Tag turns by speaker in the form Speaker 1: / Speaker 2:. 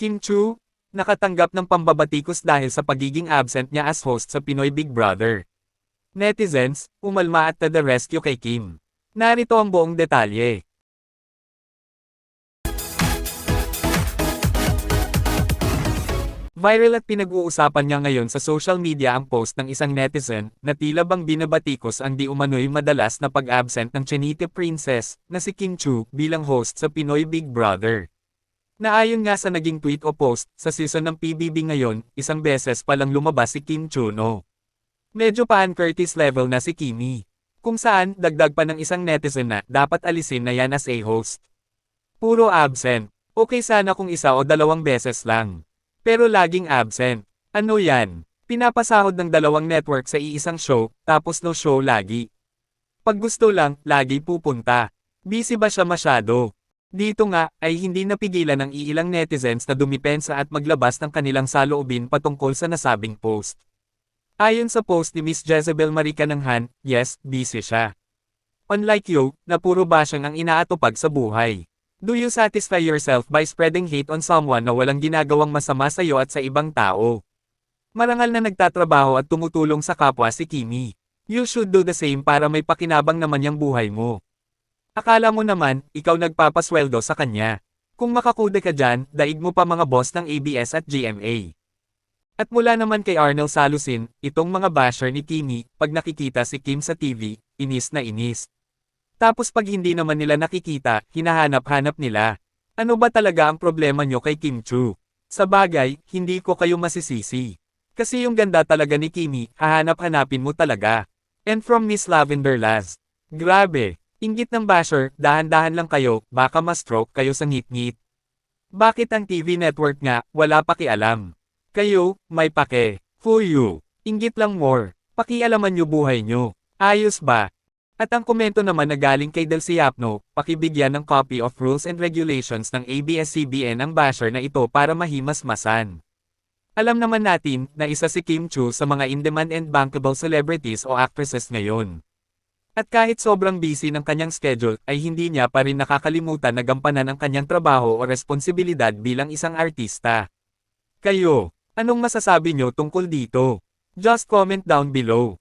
Speaker 1: Kim Chu, nakatanggap ng pambabatikos dahil sa pagiging absent niya as host sa Pinoy Big Brother. Netizens, umalma at the rescue kay Kim. Narito ang buong detalye. Viral at pinag-uusapan niya ngayon sa social media ang post ng isang netizen na tila bang binabatikos ang di umano'y madalas na pag-absent ng Chinite Princess na si Kim Chu bilang host sa Pinoy Big Brother. Naayon nga sa naging tweet o post, sa season ng PBB ngayon, isang beses palang lumabas si Kim Chu no. Medyo Paan Curtis level na si Kimi. Kung saan, dagdag pa ng isang netizen na dapat alisin na yan as a host. Puro absent. Okay sana kung isa o dalawang beses lang. Pero laging absent. Ano yan? Pinapasahod ng dalawang network sa iisang show, tapos no show lagi. Pag gusto lang, lagi pupunta. Busy ba siya masyado? Dito nga, ay hindi napigilan ng iilang netizens na dumipensa at maglabas ng kanilang saloobin patungkol sa nasabing post. Ayon sa post ni Miss Jezebel Marie Cananghan, yes, busy siya. Unlike you, na puro bashing ang inaatupag sa buhay. Do you satisfy yourself by spreading hate on someone na walang ginagawang masama sa iyo at sa ibang tao? Marangal na nagtatrabaho at tumutulong sa kapwa si Kimi. You should do the same para may pakinabang naman yung buhay mo. Akala mo naman, ikaw nagpapasweldo sa kanya. Kung makakude ka dyan, daig mo pa mga boss ng ABS at GMA. At mula naman kay Arnel Salusin, itong mga basher ni Kimi, pag nakikita si Kim sa TV, inis na inis. Tapos pag hindi naman nila nakikita, hinahanap-hanap nila. Ano ba talaga ang problema nyo kay Kim Chu? Sa bagay, hindi ko kayo masisisi. Kasi yung ganda talaga ni Kimi, hahanap-hanapin mo talaga. And from Miss Lavender Laz. Grabe. Inggit ng basher, dahan-dahan lang kayo, baka ma-stroke kayo sa ngit-ngit. Bakit ang TV network nga, wala pakialam? Kayo, may pake. For you. Inggit lang more. Pakialaman nyo buhay nyo. Ayos ba? At ang komento naman na galing kay Del Siapno, pakibigyan ng copy of rules and regulations ng ABS-CBN ang basher na ito para mahimas-masan. Alam naman natin, na isa si Kim Chu sa mga in-demand and bankable celebrities o actresses ngayon. At kahit sobrang busy ng kanyang schedule, ay hindi niya pa rin nakakalimutan na gampanan ang kanyang trabaho o responsibilidad bilang isang artista. Kayo, anong masasabi nyo tungkol dito? Just comment down below.